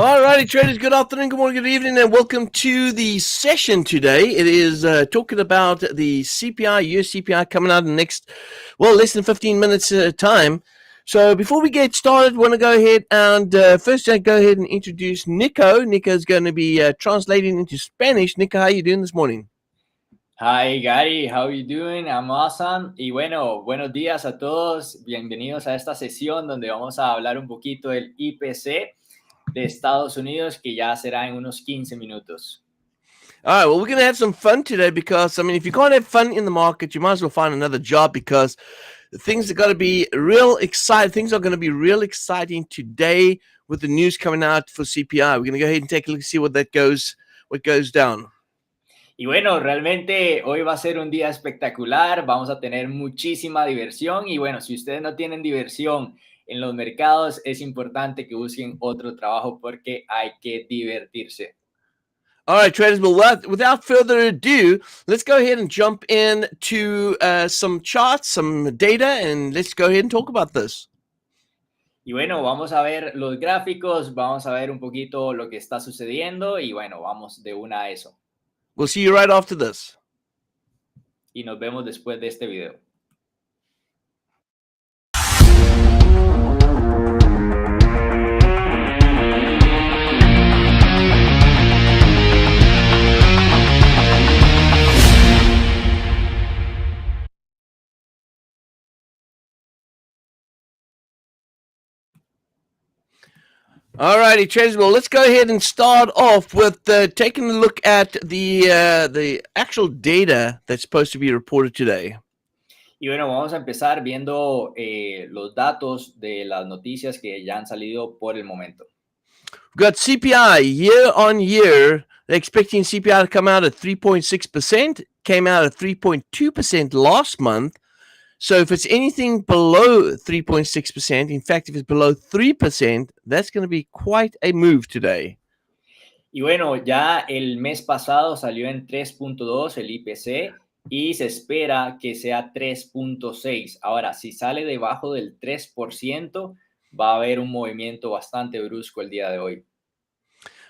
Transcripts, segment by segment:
Alrighty, traders, good afternoon, good morning, good evening, and welcome to the session today. It is talking about the CPI, US CPI coming out in the next, less than 15 minutes time. So before we get started, I want to go ahead and first go ahead and introduce Nico. Nico's going to be translating into Spanish. Nico, how are you doing this morning? Hi Gary, how are you doing? I'm awesome. Y bueno, buenos días a todos. Bienvenidos a esta sesión donde vamos a hablar un poquito del IPC de Estados Unidos, que ya será en unos 15 minutos. All right, well, we're going to have some fun today because, if you can't have fun in the market, you might as well find another job because things are going to be real exciting. Things are going to be real exciting today with the news coming out for CPI. We're going to go ahead and take a look and see what goes down. Y bueno, realmente hoy va a ser un día espectacular, vamos a tener muchísima diversión y bueno, si ustedes no tienen diversión en los mercados, es importante que busquen otro trabajo porque hay que divertirse. All right, traders, well, without further ado, let's go ahead and jump into some charts, some data, and let's go ahead and talk about this. Y bueno, vamos a ver los gráficos, vamos a ver un poquito lo que está sucediendo y bueno, vamos de una a eso. We'll see you right after this. Y nos vemos después de este video. Alrighty, traders. Well, let's go ahead and start off with taking a look at the actual data that's supposed to be reported today. Y bueno, vamos a empezar viendo los datos de las noticias que ya han salido por el momento. We've got CPI year on year. They're expecting CPI to come out at 3.6%. Came out at 3.2% last month. So if it's anything below 3.6%, in fact, if it's below 3%, that's going to be quite a move today. Y bueno, ya el mes pasado salió en 3.2 el IPC y se espera que sea 3.6. Ahora, si sale debajo del 3%, va a haber un movimiento bastante brusco el día de hoy.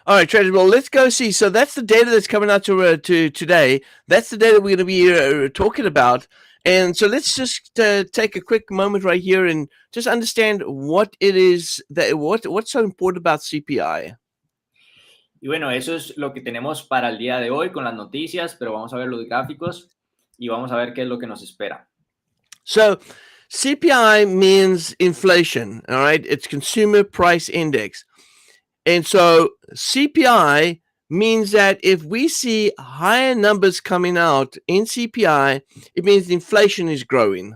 All right, traders. Well, let's go see. So that's the data that's coming out to today. That's the data we're going to be talking about. And so let's just take a quick moment right here and just understand what it is what's so important about CPI. Y bueno, eso es lo que tenemos para el día de hoy con las noticias, pero vamos a ver los gráficos y vamos a ver qué es lo que nos espera. So CPI means inflation, all right? It's Consumer Price Index. And so CPI means that if we see higher numbers coming out in CPI, it means inflation is growing.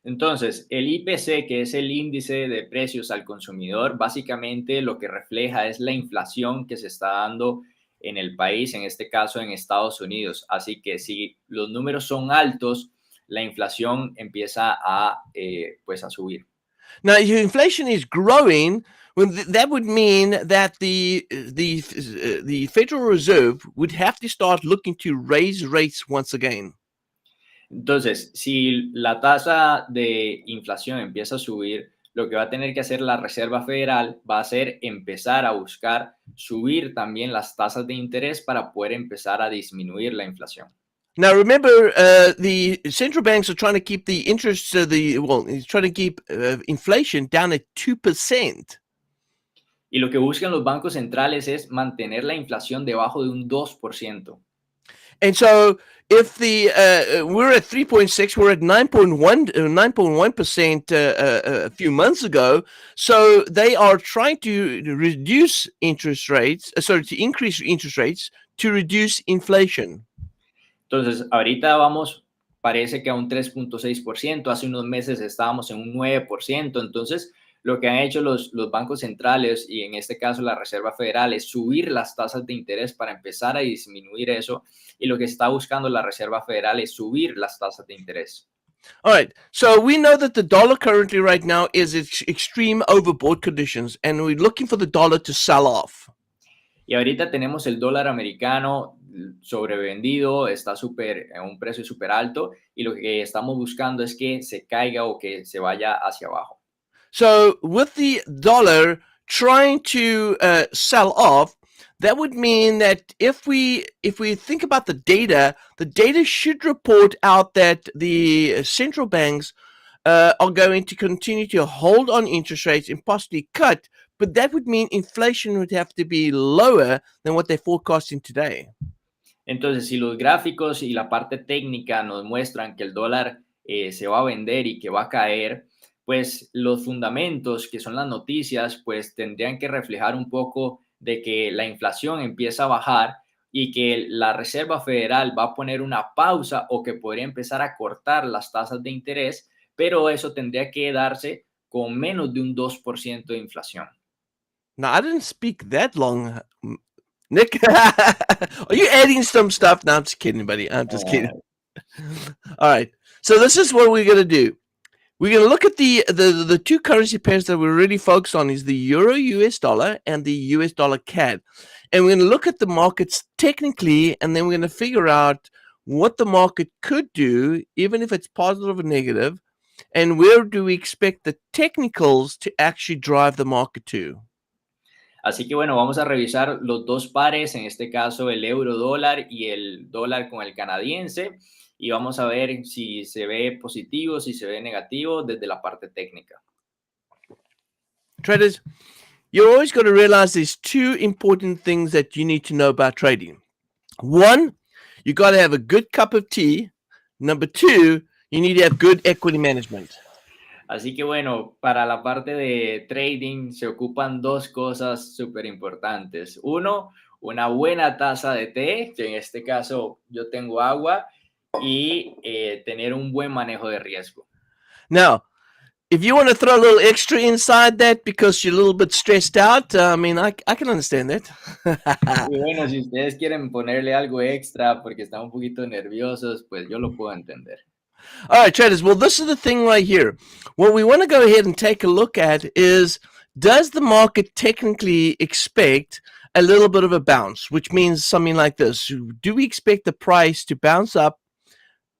Entonces, el IPC, que es el índice de precios al consumidor, básicamente lo que refleja es la inflación que se está dando en el país, en este caso en Estados Unidos. Así que si los números son altos, la inflación empieza a subir. Now, if inflation is growing, well, that would mean that the Federal Reserve would have to start looking to raise rates once again. Entonces, si la tasa de inflación empieza a subir, lo que va a tener que hacer la Reserva Federal va a ser empezar a buscar subir también las tasas de interés para poder empezar a disminuir la inflación. Now, remember, the central banks are trying to keep the interest, trying to keep inflation down at 2%. Y lo que buscan los bancos centrales es mantener la inflación debajo de un 2%. And so if we're at 3.6, we're at 9.1% a few months ago. So they are trying to reduce interest rates, to increase interest rates to reduce inflation. Entonces, ahorita parece que a un 3.6%, hace unos meses estábamos en un 9%, entonces lo que han hecho los bancos centrales y en este caso la Reserva Federal es subir las tasas de interés para empezar a disminuir eso, y lo que está buscando la Reserva Federal es subir las tasas de interés. All right, so we know that the dollar currently right now is extreme overbought conditions and we're looking for the dollar to sell off. Y ahorita tenemos el dólar americano sobrevendido, está en un precio súper alto y lo que estamos buscando es que se caiga o que se vaya hacia abajo. So with the dollar trying to sell off, that would mean that if we think about the data should report out that the central banks are going to continue to hold on interest rates and possibly cut, but that would mean inflation would have to be lower than what they're forecasting today. Entonces, si los gráficos y la parte técnica nos muestran que el dólar se va a vender y que va a caer, pues los fundamentos, que son las noticias, pues tendrían que reflejar un poco de que la inflación empieza a bajar y que la Reserva Federal va a poner una pausa o que podría empezar a cortar las tasas de interés, pero eso tendría que darse con menos de un 2% de inflación. Now, I didn't speak that long, Nick. Are you adding some stuff? No, I'm just kidding, buddy. I'm just kidding. All right. So this is what we're going to do. We're going to look at the two currency pairs that we're really focused on is the Euro US dollar and the US dollar CAD. And we're going to look at the markets technically, and then we're going to figure out what the market could do, even if it's positive or negative, and where do we expect the technicals to actually drive the market to. Así que bueno, vamos a revisar los dos pares, en este caso el euro dólar y el dólar con el canadiense, y vamos a ver si se ve positivo, si se ve negativo desde la parte técnica. Traders, you're always going to realize there's two important things that you need to know about trading. One, you got to have a good cup of tea. Number two, you need to have good equity management. Así que bueno, para la parte de trading se ocupan dos cosas súper importantes. Uno, una buena taza de té, que en este caso yo tengo agua, y tener un buen manejo de riesgo. Now, if you want to throw a little extra inside that because you're a little bit stressed out, I mean, I can understand that. Y bueno, si ustedes quieren ponerle algo extra porque están un poquito nerviosos, pues yo lo puedo entender. All right, traders. Well, this is the thing right here. What we want to go ahead and take a look at is, does the market technically expect a little bit of a bounce, which means something like this? Do we expect the price to bounce up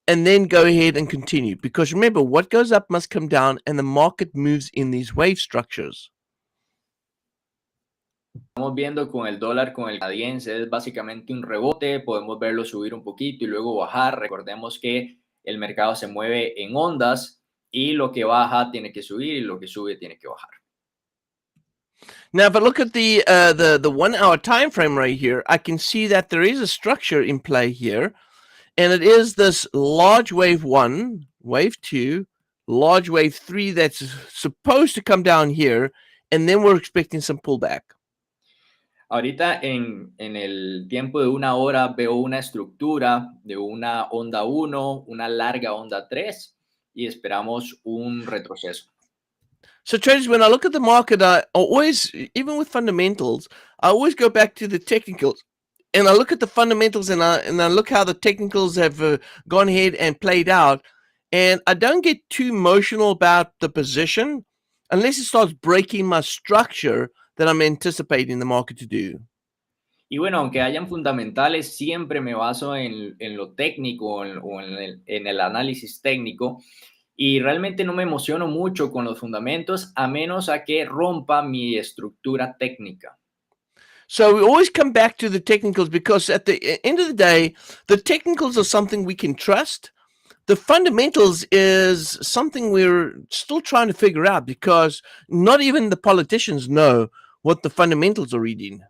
and then go ahead and continue? Because remember, what goes up must come down, and the market moves in these wave structures. Estamos viendo con el dólar, con el canadiense, es básicamente un rebote, podemos verlo subir un poquito y luego bajar. Recordemos que el mercado se mueve en ondas y lo que baja tiene que subir y lo que sube tiene que bajar. Now, if I look at the 1 hour time frame right here, I can see that there is a structure in play here, and it is this large wave 1, wave 2, large wave 3 that's supposed to come down here, and then we're expecting some pullback. Ahorita en el tiempo de 1 hora veo una estructura de una onda 1, una larga onda 3 y esperamos un retroceso. So traders, when I look at the market, I always, even with fundamentals, I always go back to the technicals, and I look at the fundamentals, and I look how the technicals have gone ahead and played out, and I don't get too emotional about the position unless it starts breaking my structure that I'm anticipating the market to do. Y bueno, aunque hayan fundamentales, siempre me baso en lo técnico o en el análisis técnico, y realmente no me emociono mucho con los fundamentos a menos a que rompa mi estructura técnica. So we always come back to the technicals, because at the end of the day, the technicals are something we can trust. The fundamentals is something we're still trying to figure out, because not even the politicians know what the fundamentals are reading.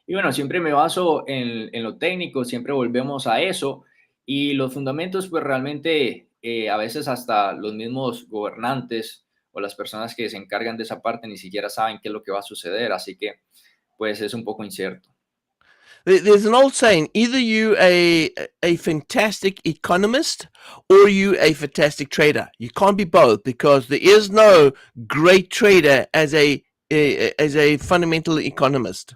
Y bueno, siempre me baso en lo técnico, siempre volvemos a eso, y los fundamentos pues realmente a veces hasta los mismos gobernantes o las personas que se encargan de esa parte ni siquiera saben qué es lo que va a suceder, así que pues es un poco incierto. There's an old saying, either you a fantastic economist or you a fantastic trader. You can't be both, because there is no great trader as a fundamental economist.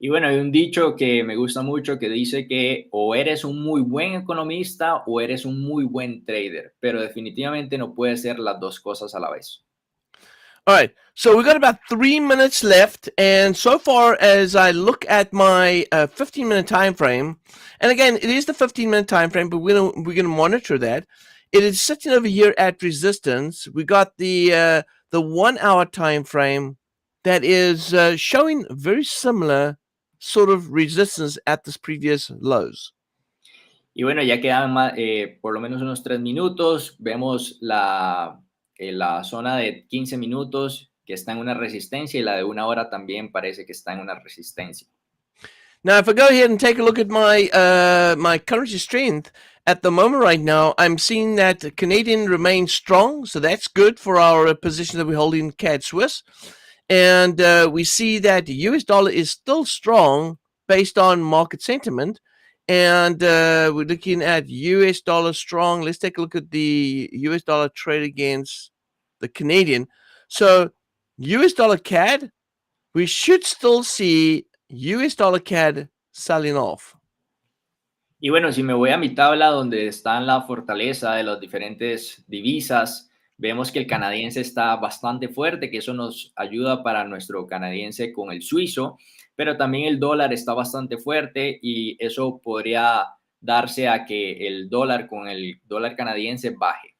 Y bueno, hay un dicho que me gusta mucho que dice que o eres un muy buen economista o eres un muy buen trader, pero definitivamente no puedes ser las dos cosas a la vez. All right, so we've got about 3 minutes left, and so far as I look at my 15-minute time frame, and again, it is the 15-minute time frame, but we're gonna monitor that. It is sitting over here at resistance. We got the 1 hour time frame that is showing very similar sort of resistance at this previous lows. Y bueno, ya quedan por lo menos unos 3 minutos. Vemos la zona de 15 minutos que está en una resistencia y la de 1 hora también parece que está en una resistencia. Now, if I go ahead and take a look at my my currency strength at the moment right now, I'm seeing that the Canadian remains strong, so that's good for our position that we hold in CAD Swiss. And we see that the US dollar is still strong based on market sentiment. And we're looking at US dollar strong. Let's take a look at the US dollar trade against the Canadian. So US dollar CAD, we should still see US dollar CAD selling off. Y bueno, si me voy a mi tabla donde está la fortaleza de las diferentes divisas, vemos que el canadiense está bastante fuerte, que eso nos ayuda para nuestro canadiense con el suizo, pero también el dólar está bastante fuerte y eso podría darse a que el dólar con el dólar canadiense baje.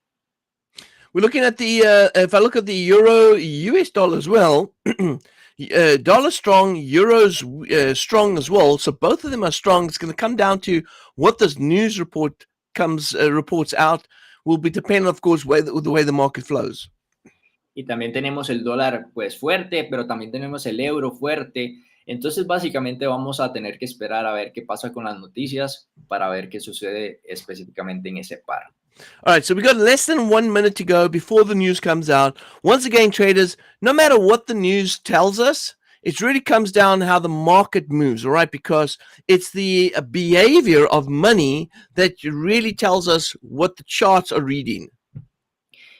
We're looking at the, if I look at the euro US dollar as well, dollar strong, euros strong as well. So both of them are strong. It's going to come down to what this news report reports out. Will be dependent, of course, the way the market flows. Y también tenemos el dólar pues fuerte, pero también tenemos el euro fuerte. Entonces básicamente vamos a tener que esperar a ver qué pasa con las noticias para ver qué sucede específicamente en ese par. All right, so we got less than 1 minute to go before the news comes out. Once again, traders, no matter what the news tells us, it really comes down to how the market moves, all right? Because it's the behavior of money that really tells us what the charts are reading.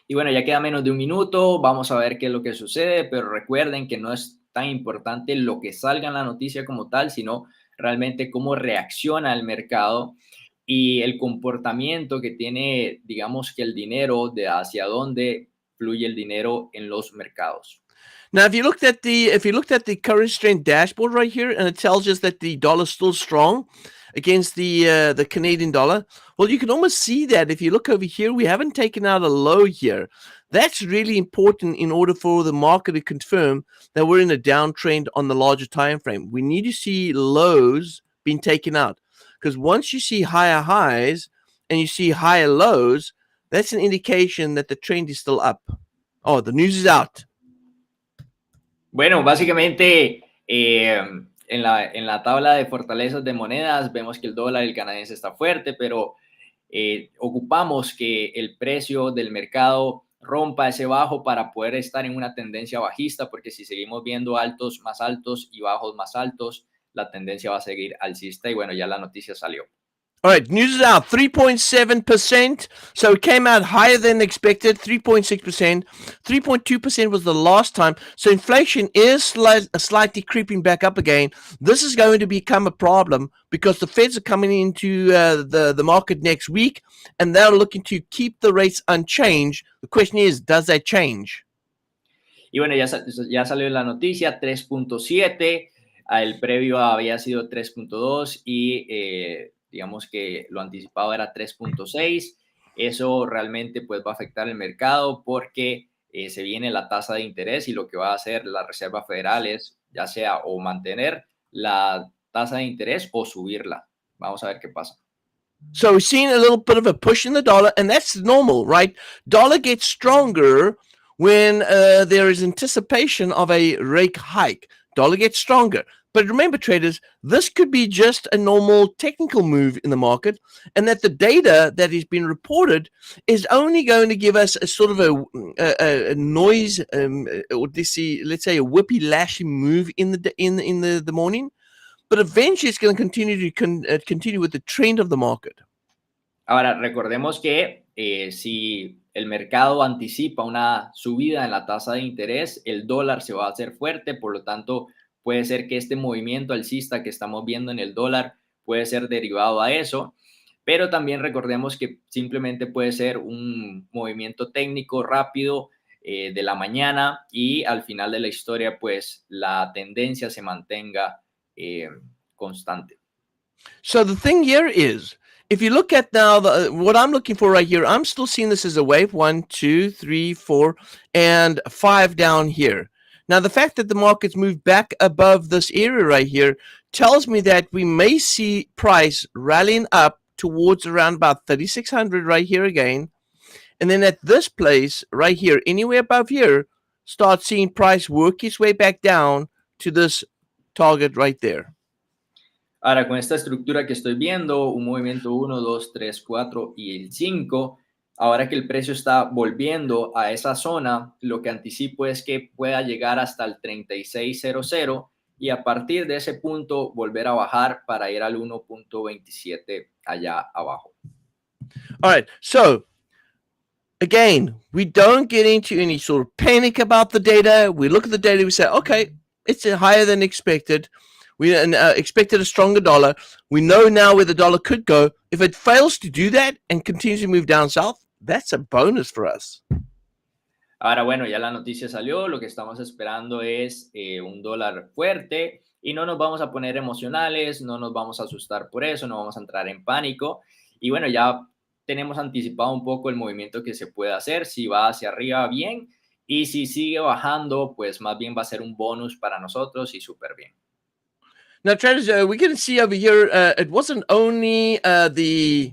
Y bueno, ya queda menos de un minuto, vamos a ver qué es lo que sucede, pero recuerden que no es tan importante lo que salga en la noticia como tal, sino realmente cómo reacciona el mercado y el comportamiento que tiene, digamos que el dinero, de hacia dónde fluye el dinero en los mercados. Now, if you looked at the current strength dashboard right here, and it tells us that the dollar is still strong against the Canadian dollar, well, you can almost see that if you look over here, we haven't taken out a low here. That's really important in order for the market to confirm that we're in a downtrend on the larger time frame. We need to see lows being taken out, because once you see higher highs and you see higher lows, that's an indication that the trend is still up. Oh, the news is out. Bueno, básicamente en la tabla de fortalezas de monedas vemos que el dólar, el canadiense está fuerte, pero ocupamos que el precio del mercado rompa ese bajo para poder estar en una tendencia bajista, porque si seguimos viendo altos más altos y bajos más altos, la tendencia va a seguir alcista y bueno, ya la noticia salió. All right, news is out, 3.7%. So it came out higher than expected, 3.6%. 3.2% was the last time. So inflation is slightly creeping back up again. This is going to become a problem because the Feds are coming into the market next week, and they're looking to keep the rates unchanged. The question is, does that change? Y bueno, ya salió la noticia, 3.7. El previo había sido 3.2 y digamos que lo anticipado era 3.6. Eso realmente pues va a afectar el mercado porque se viene la tasa de interés y lo que va a hacer la Reserva Federal es ya sea o mantener la tasa de interés o subirla. Vamos a ver qué pasa. So we're seeing a little bit of a push in the dollar, and that's normal, right? Dollar gets stronger when there is anticipation of a rate hike. Dollar gets stronger. But remember, traders, this could be just a normal technical move in the market, and that the data that is being reported is only going to give us a sort of a noise, or let's say a whippy-lashy move in the morning. But eventually, it's going to continue with the trend of the market. Ahora, recordemos que si el mercado anticipa una subida en la tasa de interés, el dólar se va a hacer fuerte, por lo tanto, puede ser que este movimiento alcista que estamos viendo en el dólar puede ser derivado a eso, pero también recordemos que simplemente puede ser un movimiento técnico rápido de la mañana y al final de la historia, pues la tendencia se mantenga constante. So the thing here is, if you look at now, what I'm looking for right here, I'm still seeing this as a wave, 1, 2, 3, 4, and 5 down here. Now, the fact that the market's moved back above this area right here tells me that we may see price rallying up towards around about 3,600 right here again. And then at this place right here, anywhere above here, start seeing price work its way back down to this target right there. Ahora, con esta estructura que estoy viendo, un movimiento 1, 2, 3, 4 y el 5, ahora que el precio está volviendo a esa zona, lo que anticipo es que pueda llegar hasta el 3600 y a partir de ese punto volver a bajar para ir al 1.27 allá abajo. All right, so again, we don't get into any sort of panic about the data. We look at the data, we say, okay, it's higher than expected. We expected a stronger dollar. We know now where the dollar could go. If it fails to do that and continues to move down south, that's a bonus for us. Ahora, bueno, ya la noticia salió. Lo que estamos esperando es un dólar fuerte y no nos vamos a poner emocionales, no nos vamos a asustar por eso, no vamos a entrar en pánico. Y bueno, ya tenemos anticipado un poco el movimiento que se puede hacer. Si va hacia arriba, bien. Y si sigue bajando, pues más bien va a ser un bonus para nosotros y súper bien. Now, traders, we can see over here, it wasn't only the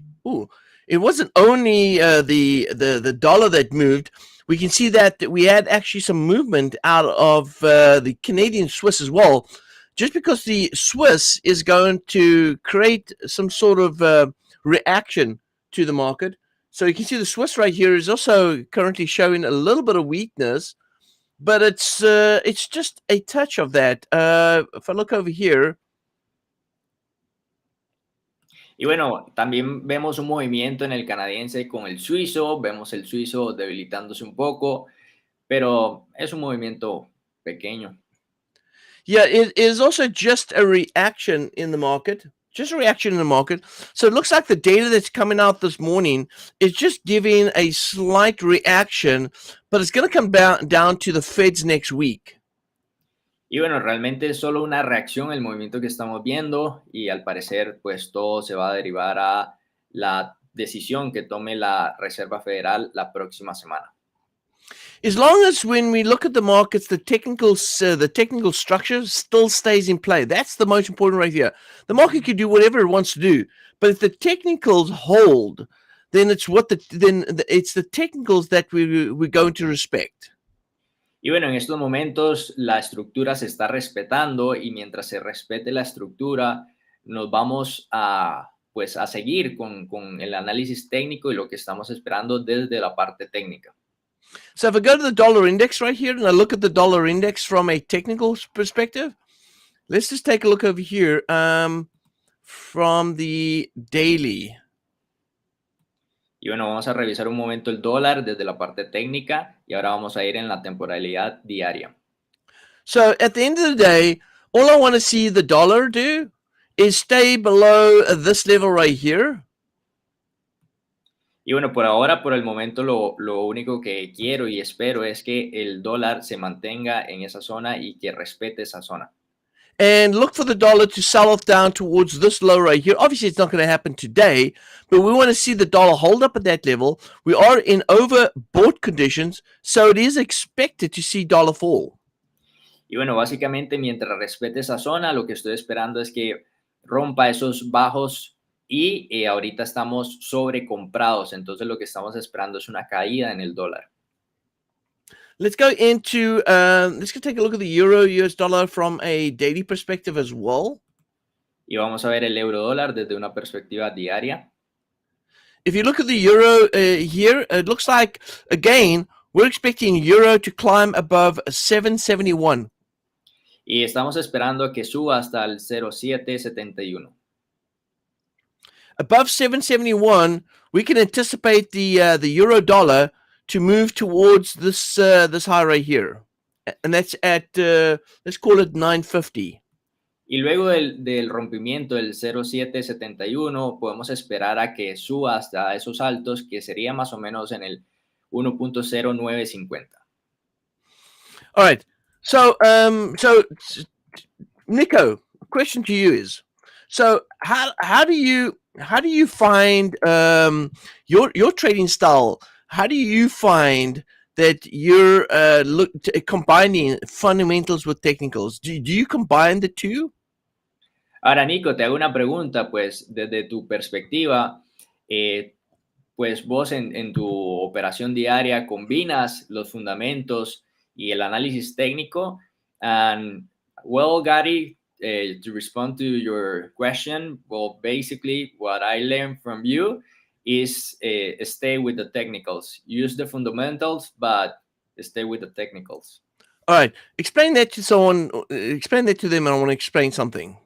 dollar that moved. We can see that we had actually some movement out of the Canadian Swiss as well, just because the Swiss is going to create some sort of reaction to the market. So you can see the Swiss right here is also currently showing a little bit of weakness. But it's just a touch of that. If I look over here. Y bueno, también vemos un movimiento en el canadiense con el suizo. Vemos el suizo debilitándose un poco, pero es un movimiento pequeño. Yeah, it is also just a reaction in the market. Just a reaction in the market. So it looks like the data that's coming out this morning is just giving a slight reaction, but it's going to come down to the Feds next week. Y bueno, realmente es solo una reacción el movimiento que estamos viendo y al parecer pues todo se va a derivar a la decisión que tome la Reserva Federal la próxima semana. As long as when we look at the markets, the technical structure still stays in play. That's the most important right here. The market can do whatever it wants to do, but if the technicals hold, then it's the technicals that we're going to respect. Y bueno, en estos momentos la estructura se está respetando y mientras se respete la estructura, nos vamos a seguir con el análisis técnico y lo que estamos esperando desde la parte técnica. So if I go to the dollar index right here and I look at the dollar index from a technical perspective, let's just take a look over here from the daily. Y bueno, vamos a revisar un momento el dólar desde la parte técnica y ahora vamos a ir en la temporalidad diaria. So at the end of the day, all I want to see the dollar do is stay below this level right here. Y bueno, por ahora, por el momento, lo único que quiero y espero es que el dólar se mantenga en esa zona y que respete esa zona. And look for the dollar to sell off down towards this low right here. Obviously, it's not going to happen today, but we want to see the dollar hold up at that level. We are in overbought conditions, so it is expected to see dollar fall. Y bueno, básicamente, mientras respete esa zona, lo que estoy esperando es que rompa esos bajos y ahorita estamos sobrecomprados. Entonces, lo que estamos esperando es una caída en el dólar. Let's go into, let's go take a look at the euro US dollar from a daily perspective as well. Y vamos a ver el euro dólar desde una perspectiva diaria. If you look at the euro here, it looks like, again, we're expecting euro to climb above 771. Y estamos esperando que suba hasta el 0.771. Above 771, we can anticipate the euro dollar to move towards this high right here, and that's at let's call it 950. Y luego del rompimiento del 0.771 podemos esperar a que suba hasta esos altos que sería más o menos en el 1.0950. All right, so Nico, a question to you is, so how do you find your trading style? How do you find that you're combining fundamentals with technicals. Do you combine the two? Ahora, Nico, te hago una pregunta, pues desde tu perspectiva, eh, pues vos en tu operación diaria combinas los fundamentos y el análisis técnico. And well, Gary, to respond to your question, well, basically what I learned from you is stay with the technicals. Use the fundamentals, but stay with the technicals. All right, explain that to someone. Explain that to them, and I want to explain something.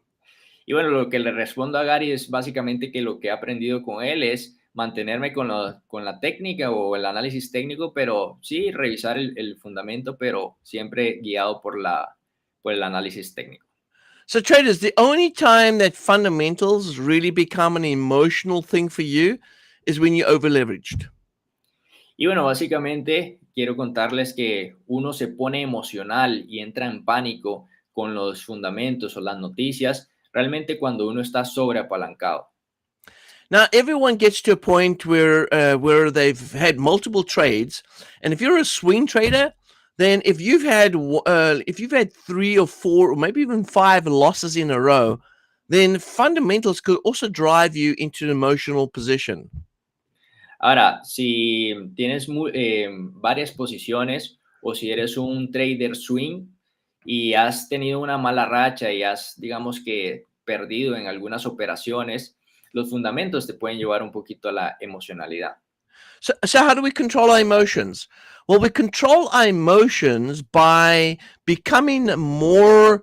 Y bueno, lo que le respondo a Gary es básicamente que lo que he aprendido con él es mantenerme con la técnica o el análisis técnico, pero sí revisar el fundamento, pero siempre guiado por el análisis técnico. So traders, the only time that fundamentals really become an emotional thing for you is when you're over leveraged. Y bueno, básicamente quiero contarles que uno se pone emocional y entra en pánico con los fundamentos o las noticias, realmente cuando uno está sobreapalancado. Now, everyone gets to a point where they've had multiple trades, and if you're a swing trader, then if you've had 3 or 4 or maybe even 5 losses in a row, then fundamentals could also drive you into an emotional position. Ahora, si tienes varias posiciones o si eres un trader swing y has tenido una mala racha y has, digamos que, perdido en algunas operaciones, los fundamentos te pueden llevar un poquito a la emocionalidad. So how do we control our emotions? Well, we control our emotions by becoming more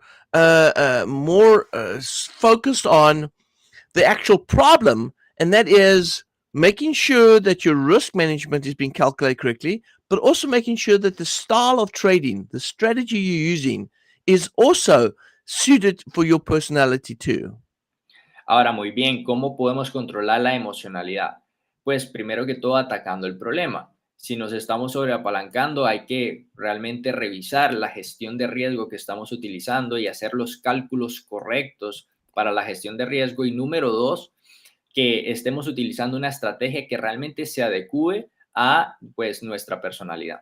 focused on the actual problem, and that is making sure that your risk management is being calculated correctly, but also making sure that the style of trading, the strategy you're using, is also suited for your personality too. Ahora, muy bien, ¿cómo podemos controlar la emocionalidad? Pues primero que todo atacando el problema. Si nos estamos sobreapalancando, hay que realmente revisar la gestión de riesgo que estamos utilizando y hacer los cálculos correctos para la gestión de riesgo. Y número 2, que estemos utilizando una estrategia que realmente se adecue a pues nuestra personalidad.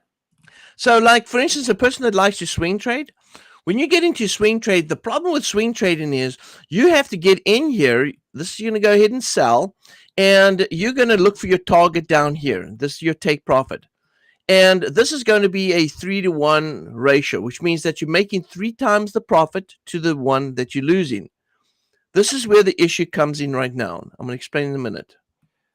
So, like for instance, a person that likes to swing trade, when you get into swing trade, the problem with swing trading is you have to get in here. This is going to go ahead and sell, and you're going to look for your target down here. This is your take profit. And this is going to be a 3-to-1 ratio, which means that you're making 3 times the profit to the one that you're losing. This is where the issue comes in right now. I'm going to explain in a minute.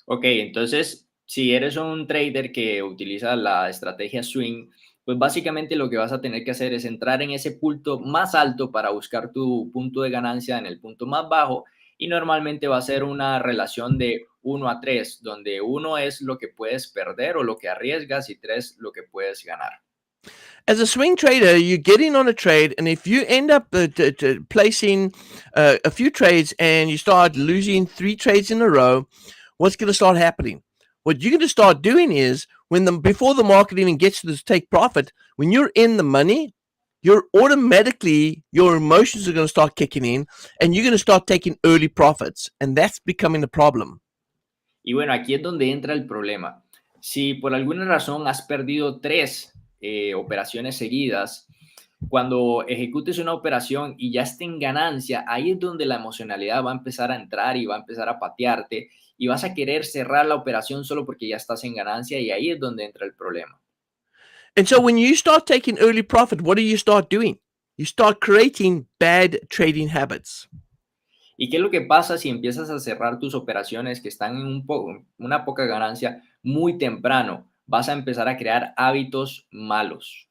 Ok, entonces, si eres un trader que utiliza la estrategia swing, pues básicamente lo que vas a tener que hacer es entrar en ese punto más alto para buscar tu punto de ganancia en el punto más bajo, y normalmente va a ser una relación de 1 a 3, donde 1 es lo que puedes perder o lo que arriesgas y 3 lo que puedes ganar. As a swing trader, you get in on a trade, and if you end up placing a few trades and you start losing 3 trades in a row, what's going to start happening? What you're going to start doing is before the market even gets to this take profit, when you're in the money, your emotions are going to start kicking in, and you're going to start taking early profits, and that's becoming a problem. Y bueno, aquí es donde entra el problema. Si por alguna razón has perdido 3 operaciones seguidas, cuando ejecutes una operación y ya esté en ganancia, ahí es donde la emocionalidad va a empezar a entrar y va a empezar a patearte y vas a querer cerrar la operación solo porque ya estás en ganancia, y ahí es donde entra el problema. And so when you start taking early profit, what do you start doing? You start creating bad trading habits. ¿Y qué es lo que pasa si empiezas a cerrar tus operaciones que están en una poca ganancia muy temprano? Vas a empezar a crear hábitos malos.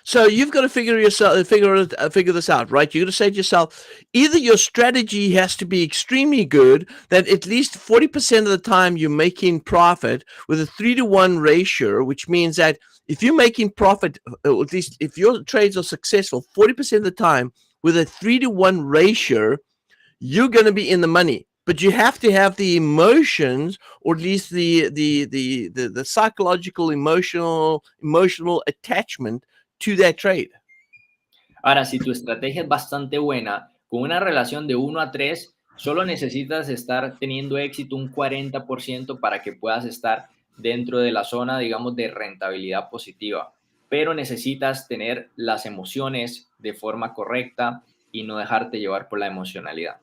So you've got to figure this out, right? You're going to say to yourself, either your strategy has to be extremely good, that at least 40% of the time you're making profit with a 3-to-1 ratio, which means that if you're making profit, or at least if your trades are successful 40% of the time with a 3-to-1 ratio, you're going to be in the money. But you have to have the emotions, or at least the psychological, emotional attachment to that trade. Ahora, si tu estrategia es bastante buena, con una relación de 1 a 3, solo necesitas estar teniendo éxito un 40% para que puedas estar dentro de la zona, digamos, de rentabilidad positiva, pero necesitas tener las emociones de forma correcta y no dejarte llevar por la emocionalidad.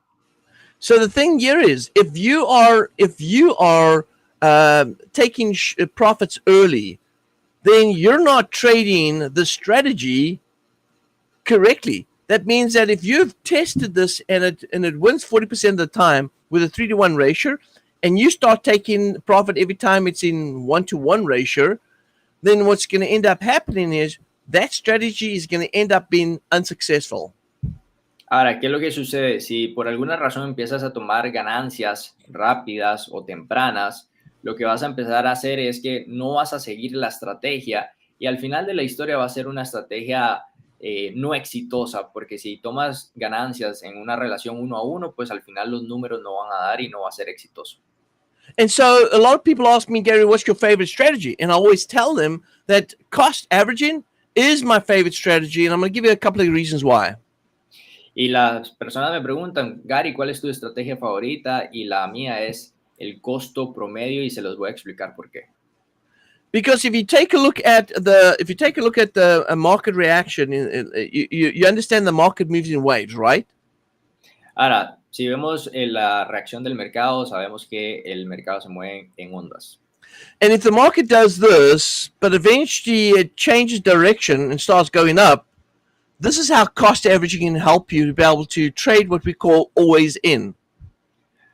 So the thing here is, if you are taking profits early, then you're not trading the strategy correctly. That means that if you've tested this and it wins 40% of the time with a 3-to-1 ratio, and you start taking profit every time it's in 1-to-1 ratio, then what's going to end up happening is that strategy is going to end up being unsuccessful. Ahora, ¿qué es lo que sucede? Si por alguna razón empiezas a tomar ganancias rápidas o tempranas, lo que vas a empezar a hacer es que no vas a seguir la estrategia y al final de la historia va a ser una estrategia no exitosa, porque si tomas ganancias en una relación 1-a-1, pues al final los números no van a dar y no va a ser exitoso. And so a lot of people ask me, Gary, what's your favorite strategy? And I always tell them that cost averaging is my favorite strategy, and I'm going to give you a couple of reasons why. Y las personas me preguntan, Gary, ¿cuál es tu estrategia favorita? Y la mía es el costo promedio y se los voy a explicar por qué. Because if you take a look at the market reaction, you understand the market moves in waves, right? Ahora, si vemos la reacción del mercado, sabemos que el mercado se mueve en ondas. And if the market does this, but eventually it changes direction and starts going up, this is how cost averaging can help you to be able to trade what we call always in.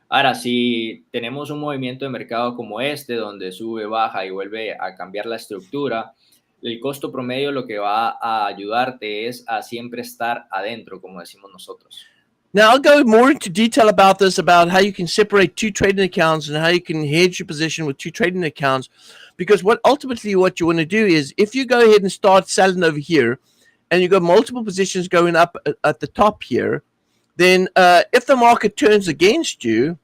Ahora, si tenemos un movimiento de mercado como este, donde sube, baja y vuelve a cambiar la estructura, el costo promedio lo que va a ayudarte es a siempre estar adentro, como decimos nosotros. Now, I'll go more into detail about this, about how you can separate two trading accounts and how you can hedge your position with two trading accounts. Because what you want to do is, if you go ahead and start selling over here, and you've got multiple positions going up at the top here, then if the market turns against you,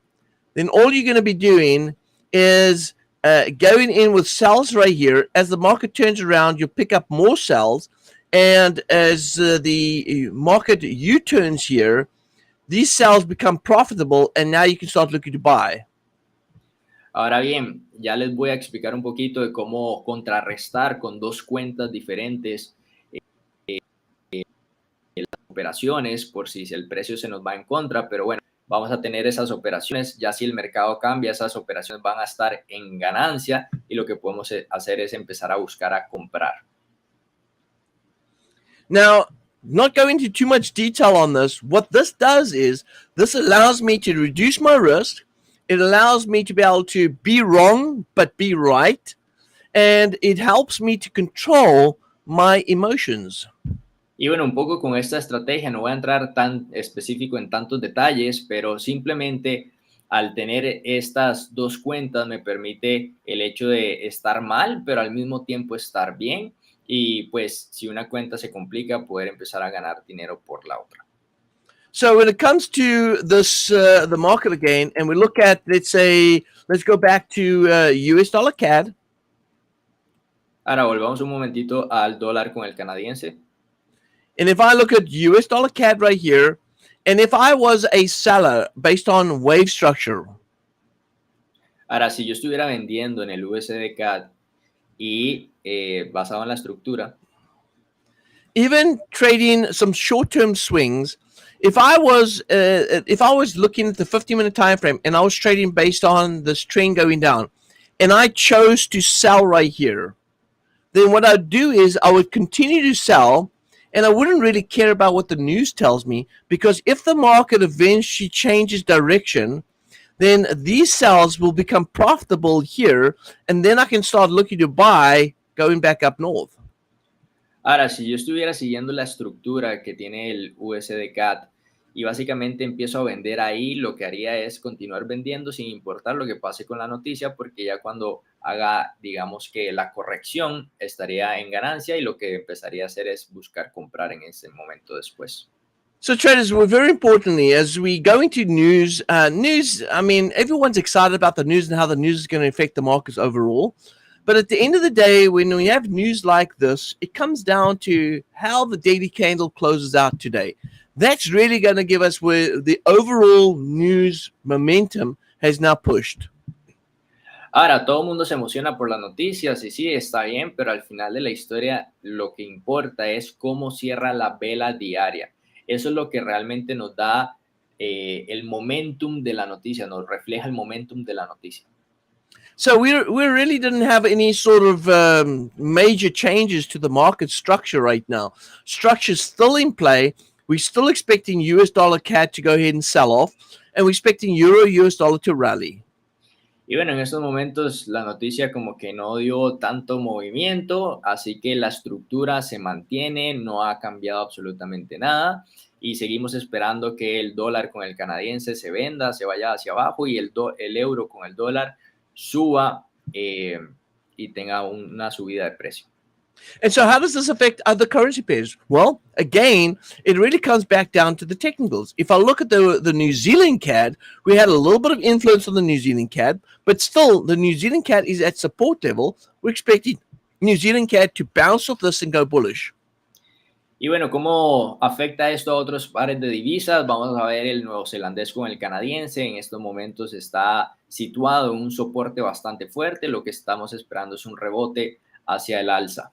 then all you're going to be doing is going in with sells right here. As the market turns around, you'll pick up more sells. And as the market U-turns here, these sells become profitable, and now you can start looking to buy. Ahora bien, ya les voy a explicar un poquito de cómo contrarrestar con dos cuentas diferentes las operaciones por si el precio se nos va en contra, pero bueno, vamos a tener esas operaciones, ya si el mercado cambia, esas operaciones van a estar en ganancia y lo que podemos hacer es empezar a buscar a comprar. Now, not going into too much detail on this, what this does is this allows me to reduce my risk. It allows me to be able to be wrong, but be right. And it helps me to control my emotions. Y bueno, un poco con esta estrategia, no voy a entrar tan específico en tantos detalles, pero simplemente al tener estas dos cuentas me permite el hecho de estar mal, pero al mismo tiempo estar bien. Y pues si una cuenta se complica, poder empezar a ganar dinero por la otra. So when it comes to this, the market again, and we look at, let's go back to US dollar CAD. Ahora volvamos un momentito al dólar con el canadiense. And if I look at US dollar CAD right here, and if I was a seller based on wave structure. Ahora, si yo estuviera vendiendo en el USD CAD y basado en la estructura. Even trading some short-term swings, if I was looking at the 50-minute time frame and I was trading based on this trend going down, and I chose to sell right here, then what I'd do is I would continue to sell, and I wouldn't really care about what the news tells me, because if the market eventually changes direction, then these sells will become profitable here, and then I can start looking to buy going back up north. Ahora, si yo estuviera siguiendo la estructura que tiene el USD CAD y básicamente empiezo a vender ahí, lo que haría es continuar vendiendo sin importar lo que pase con la noticia, porque ya cuando haga, digamos que la corrección, estaría en ganancia y lo que empezaría a hacer es buscar comprar en ese momento después. So traders, we're very importantly, as we go into news, I mean, everyone's excited about the news and how the news is going to affect the markets overall. But at the end of the day, when we have news like this, it comes down to how the daily candle closes out today. That's really going to give us where the overall news momentum has now pushed. Ahora, todo el mundo se emociona por las noticias y sí, está bien, pero al final de la historia lo que importa es cómo cierra la vela diaria. Eso es lo que realmente nos da el momentum de la noticia, nos refleja el momentum de la noticia. So we really didn't have any sort of major changes to the market structure right now. Structure's still in play. We're still expecting US dollar CAD to go ahead and sell off, and we're expecting Euro US dollar to rally. Y bueno, en estos momentos la noticia como que no dio tanto movimiento, así que la estructura se mantiene, no ha cambiado absolutamente nada y seguimos esperando que el dólar con el canadiense se venda, se vaya hacia abajo y el euro con el dólar suba y tenga una subida de precio. And so, how does this affect other currency pairs? Well, again, it really comes back down to the technicals. If I look at the New Zealand CAD, we had a little bit of influence on the New Zealand CAD, but still, the New Zealand CAD is at support level. We're expecting New Zealand CAD to bounce off this and go bullish. Y bueno, ¿cómo afecta esto a otros pares de divisas? Vamos a ver el neozelandés con el canadiense. En estos momentos está situado en un soporte bastante fuerte. Lo que estamos esperando es un rebote hacia el alza.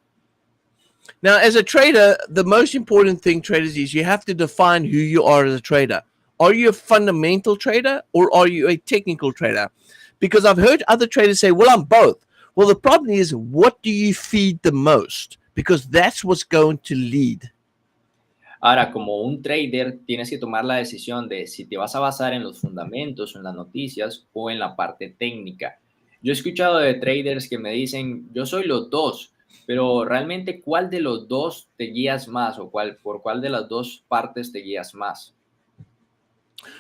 Now, as a trader, the most important thing, traders, is you have to define who you are as a trader. Are you a fundamental trader or are you a technical trader? Because I've heard other traders say, well, I'm both. Well, the problem is, what do you feed the most? Because that's what's going to lead. Ahora, como un trader, tienes que tomar la decisión de si te vas a basar en los fundamentos, en las noticias o en la parte técnica. Yo he escuchado de traders que me dicen, yo soy los dos, pero realmente, ¿cuál de los dos te guías más o por cuál de las dos partes te guías más?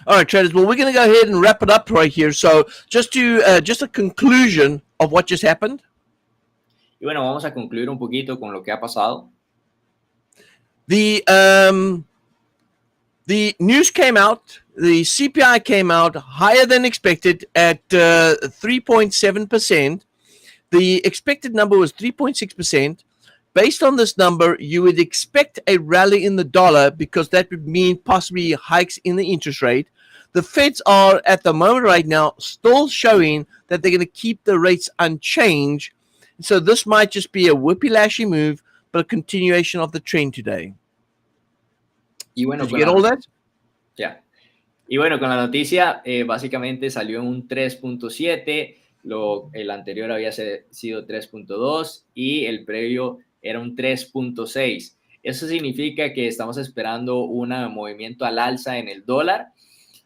All right, traders. Well, we're going to go ahead and wrap it up right here. So, just a conclusion of what just happened. Y bueno, vamos a concluir un poquito con lo que ha pasado. The news came out. The CPI came out higher than expected at 3.7%. The expected number was 3.6%. Based on this number, you would expect a rally in the dollar because that would mean possibly hikes in the interest rate. The Feds are at the moment right now still showing that they're going to keep the rates unchanged. So this might just be a whippy-lashy move, but a continuation of the trend today. Y bueno, Did you get all that? Ya. Y bueno, con la noticia, básicamente salió en un 3.7, el anterior había sido 3.2 y el previo era un 3.6. Eso significa que estamos esperando un movimiento al alza en el dólar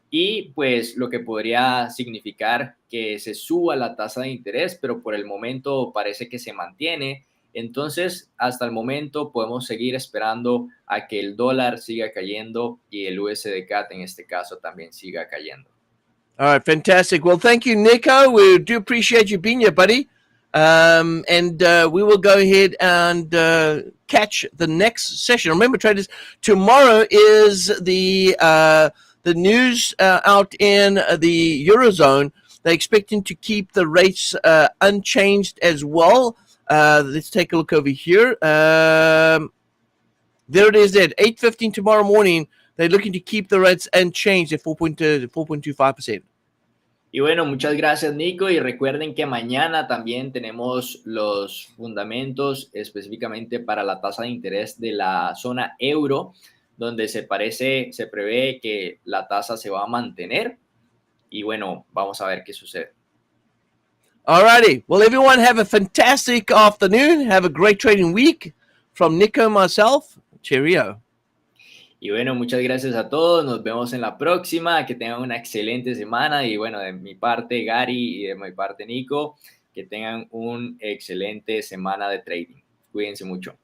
y pues lo que podría significar que se suba la tasa de interés, pero por el momento parece que se mantiene. Entonces, hasta el momento podemos seguir esperando a que el dólar siga cayendo y el USD-CAD en este caso también siga cayendo. All right, fantastic. Well, thank you, Nico. We do appreciate you being here, buddy. And we will go ahead and catch the next session. Remember, traders, tomorrow is the news out in the Eurozone. They're expecting to keep the rates unchanged as well. Let's take a look over here. There it is at 8:15 tomorrow morning. They're looking to keep the rates unchanged at 4.25%. Y bueno, muchas gracias, Nico. Y recuerden que mañana también tenemos los fundamentos específicamente para la tasa de interés de la zona euro, donde se prevé que la tasa se va a mantener. Y bueno, vamos a ver qué sucede. Alrighty. Well, everyone have a fantastic afternoon. Have a great trading week. From Nico and myself, cheerio. Y bueno, muchas gracias a todos. Nos vemos en la próxima. Que tengan una excelente semana. Y bueno, de mi parte, Gary, y de mi parte, Nico, que tengan una excelente semana de trading. Cuídense mucho.